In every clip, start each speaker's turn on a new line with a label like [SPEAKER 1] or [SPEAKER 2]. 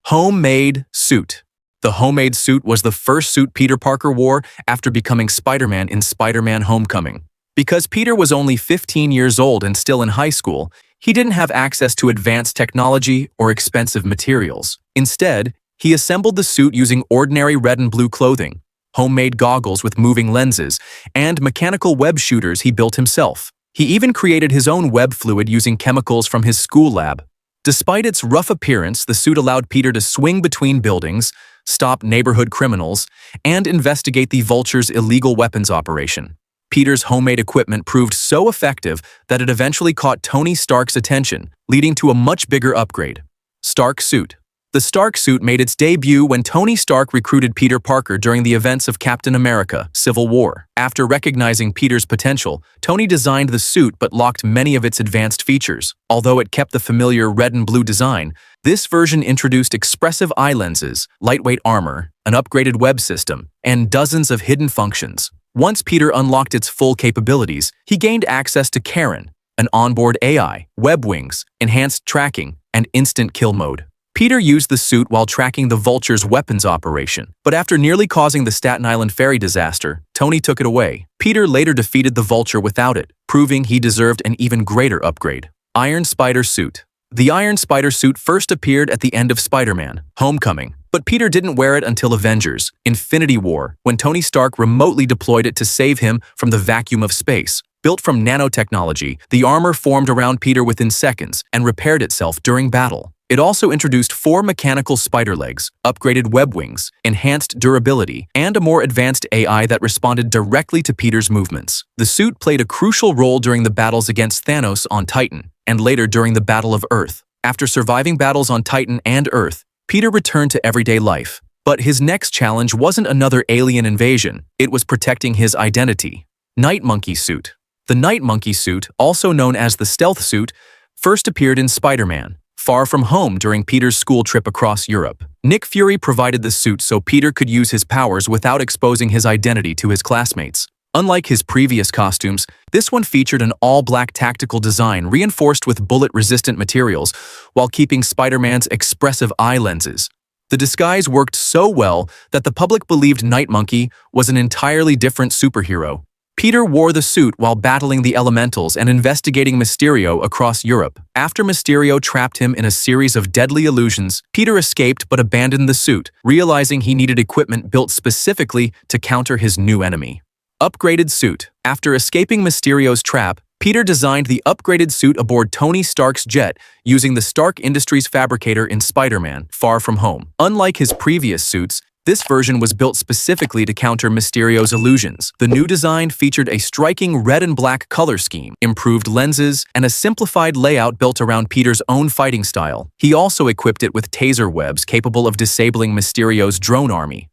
[SPEAKER 1] Homemade suit. The homemade suit was the first suit Peter Parker wore after becoming Spider-Man in Spider-Man Homecoming. Because Peter was only 15 years old and still in high school, he didn't have access to advanced technology or expensive materials. Instead, he assembled the suit using ordinary red and blue clothing, homemade goggles with moving lenses, and mechanical web shooters he built himself. He even created his own web fluid using chemicals from his school lab. Despite its rough appearance, the suit allowed Peter to swing between buildings, stop neighborhood criminals, and investigate the Vulture's illegal weapons operation. Peter's homemade equipment proved so effective that it eventually caught Tony Stark's attention, leading to a much bigger upgrade. Stark suit. The Stark suit made its debut when Tony Stark recruited Peter Parker during the events of Captain America: Civil War. After recognizing Peter's potential, Tony designed the suit but locked many of its advanced features. Although it kept the familiar red and blue design, this version introduced expressive eye lenses, lightweight armor, an upgraded web system, and dozens of hidden functions. Once Peter unlocked its full capabilities, he gained access to Karen, an onboard AI, web wings, enhanced tracking, and instant kill mode. Peter used the suit while tracking the Vulture's weapons operation, but after nearly causing the Staten Island ferry disaster, Tony took it away. Peter later defeated the Vulture without it, proving he deserved an even greater upgrade. Iron Spider suit. The Iron Spider suit first appeared at the end of Spider-Man: Homecoming, but Peter didn't wear it until Avengers: Infinity War, when Tony Stark remotely deployed it to save him from the vacuum of space. Built from nanotechnology, the armor formed around Peter within seconds and repaired itself during battle. It also introduced 4 mechanical spider legs, upgraded web wings, enhanced durability, and a more advanced AI that responded directly to Peter's movements. The suit played a crucial role during the battles against Thanos on Titan, and later during the Battle of Earth. After surviving battles on Titan and Earth, Peter returned to everyday life. But his next challenge wasn't another alien invasion, it was protecting his identity. Night Monkey suit. The Night Monkey suit, also known as the Stealth suit, first appeared in Spider-Man: Far From Home during Peter's school trip across Europe. Nick Fury provided the suit so Peter could use his powers without exposing his identity to his classmates. Unlike his previous costumes, this one featured an all-black tactical design reinforced with bullet-resistant materials while keeping Spider-Man's expressive eye lenses. The disguise worked so well that the public believed Night Monkey was an entirely different superhero. Peter wore the suit while battling the elementals and investigating Mysterio across Europe. After Mysterio trapped him in a series of deadly illusions, Peter escaped but abandoned the suit, realizing he needed equipment built specifically to counter his new enemy. Upgraded suit. After escaping Mysterio's trap, Peter designed the upgraded suit aboard Tony Stark's jet using the Stark Industries fabricator in Spider-Man: Far From Home. Unlike his previous suits, this version was built specifically to counter Mysterio's illusions. The new design featured a striking red and black color scheme, improved lenses, and a simplified layout built around Peter's own fighting style. He also equipped it with taser webs capable of disabling Mysterio's drone army.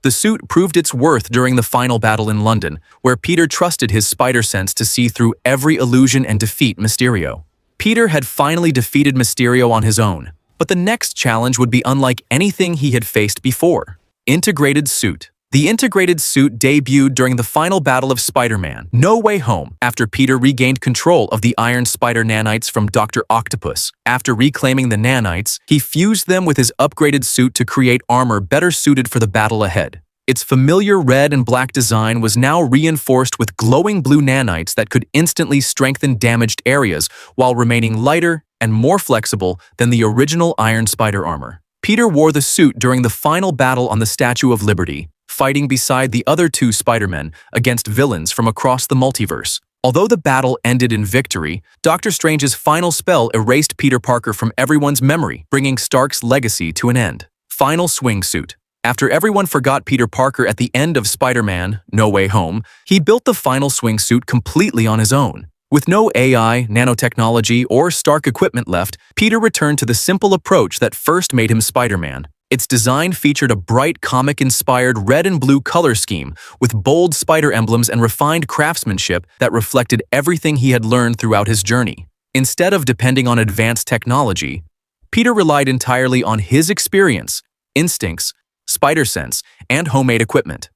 [SPEAKER 1] The suit proved its worth during the final battle in London, where Peter trusted his spider sense to see through every illusion and defeat Mysterio. Peter had finally defeated Mysterio on his own, but the next challenge would be unlike anything he had faced before. Integrated suit. The integrated suit debuted during the final battle of Spider-Man: No Way Home, after Peter regained control of the Iron Spider nanites from Dr. Octopus. After reclaiming the nanites, he fused them with his upgraded suit to create armor better suited for the battle ahead. Its familiar red and black design was now reinforced with glowing blue nanites that could instantly strengthen damaged areas while remaining lighter and more flexible than the original Iron Spider armor. Peter wore the suit during the final battle on the Statue of Liberty, fighting beside the other 2 Spider-Men against villains from across the multiverse. Although the battle ended in victory, Doctor Strange's final spell erased Peter Parker from everyone's memory, bringing Stark's legacy to an end. Final swing suit. After everyone forgot Peter Parker at the end of Spider-Man: No Way Home, he built the final swing suit completely on his own. With no AI, nanotechnology, or Stark equipment left, Peter returned to the simple approach that first made him Spider-Man. Its design featured a bright comic-inspired red and blue color scheme with bold spider emblems and refined craftsmanship that reflected everything he had learned throughout his journey. Instead of depending on advanced technology, Peter relied entirely on his experience, instincts, spider sense, and homemade equipment.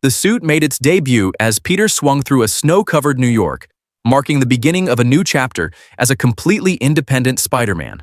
[SPEAKER 1] The suit made its debut as Peter swung through a snow-covered New York, marking the beginning of a new chapter as a completely independent Spider-Man.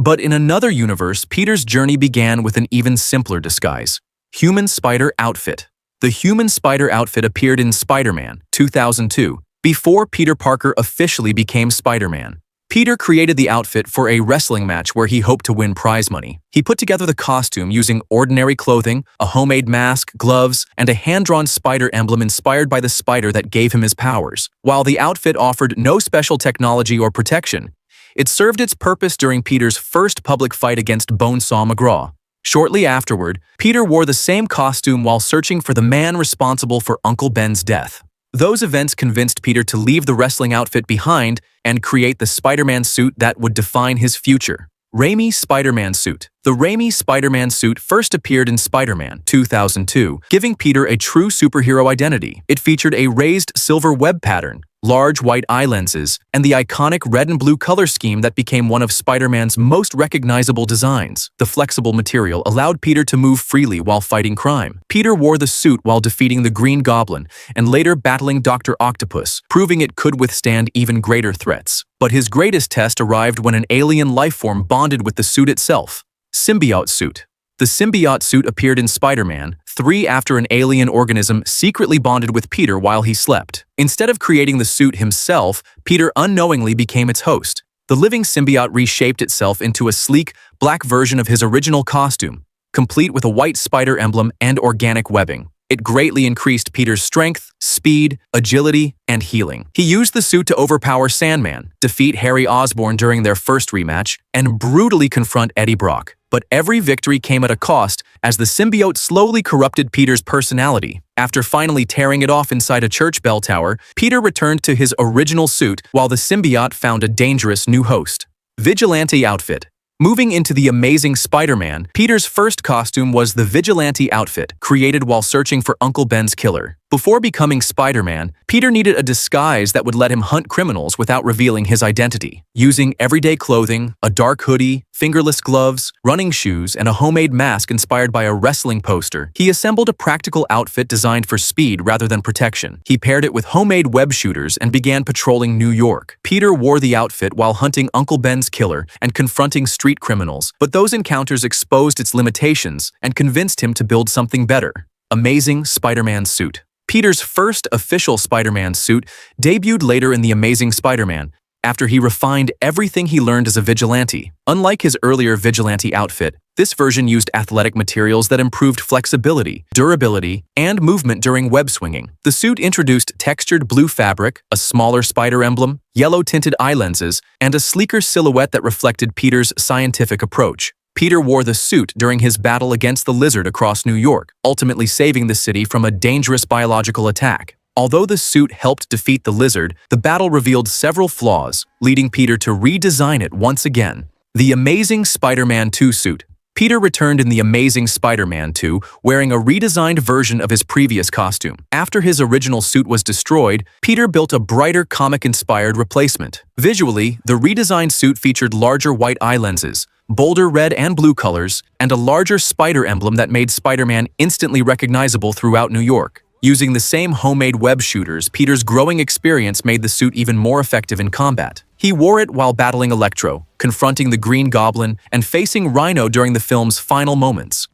[SPEAKER 1] But in another universe, Peter's journey began with an even simpler disguise. Human spider outfit. The human spider outfit appeared in Spider-Man 2002, before Peter Parker officially became Spider-Man. Peter created the outfit for a wrestling match where he hoped to win prize money. He put together the costume using ordinary clothing, a homemade mask, gloves, and a hand-drawn spider emblem inspired by the spider that gave him his powers. While the outfit offered no special technology or protection, it served its purpose during Peter's first public fight against Bonesaw McGraw. Shortly afterward, Peter wore the same costume while searching for the man responsible for Uncle Ben's death. Those events convinced Peter to leave the wrestling outfit behind and create the Spider-Man suit that would define his future. Raimi Spider-Man suit. The Raimi Spider-Man suit first appeared in Spider-Man 2002, giving Peter a true superhero identity. It featured a raised silver web pattern, large white eye lenses, and the iconic red and blue color scheme that became one of Spider-Man's most recognizable designs. The flexible material allowed Peter to move freely while fighting crime. Peter wore the suit while defeating the Green Goblin and later battling Dr. Octopus, proving it could withstand even greater threats. But his greatest test arrived when an alien life form bonded with the suit itself. Symbiote suit. The Symbiote suit appeared in Spider-Man 3 after an alien organism secretly bonded with Peter while he slept. Instead of creating the suit himself, Peter unknowingly became its host. The living symbiote reshaped itself into a sleek, black version of his original costume, complete with a white spider emblem and organic webbing. It greatly increased Peter's strength, speed, agility, and healing. He used the suit to overpower Sandman, defeat Harry Osborn during their first rematch, and brutally confront Eddie Brock. But every victory came at a cost, as the symbiote slowly corrupted Peter's personality. After finally tearing it off inside a church bell tower, Peter returned to his original suit while the symbiote found a dangerous new host. Vigilante outfit. Moving into the Amazing Spider-Man, Peter's first costume was the Vigilante outfit, created while searching for Uncle Ben's killer. Before becoming Spider-Man, Peter needed a disguise that would let him hunt criminals without revealing his identity. Using everyday clothing, a dark hoodie, fingerless gloves, running shoes, and a homemade mask inspired by a wrestling poster, he assembled a practical outfit designed for speed rather than protection. He paired it with homemade web shooters and began patrolling New York. Peter wore the outfit while hunting Uncle Ben's killer and confronting street criminals, but those encounters exposed its limitations and convinced him to build something better. Amazing Spider-Man suit. Peter's first official Spider-Man suit debuted later in The Amazing Spider-Man, after he refined everything he learned as a vigilante. Unlike his earlier vigilante outfit, this version used athletic materials that improved flexibility, durability, and movement during web swinging. The suit introduced textured blue fabric, a smaller spider emblem, yellow-tinted eye lenses, and a sleeker silhouette that reflected Peter's scientific approach. Peter wore the suit during his battle against the lizard across New York, ultimately saving the city from a dangerous biological attack. Although the suit helped defeat the lizard, the battle revealed several flaws, leading Peter to redesign it once again. The Amazing Spider-Man 2 suit. Peter returned in The Amazing Spider-Man 2, wearing a redesigned version of his previous costume. After his original suit was destroyed, Peter built a brighter comic-inspired replacement. Visually, the redesigned suit featured larger white eye lenses, bolder red and blue colors, and a larger spider emblem that made Spider-Man instantly recognizable throughout New York. Using the same homemade web shooters, Peter's growing experience made the suit even more effective in combat. He wore it while battling Electro, confronting the Green Goblin, and facing Rhino during the film's final moments.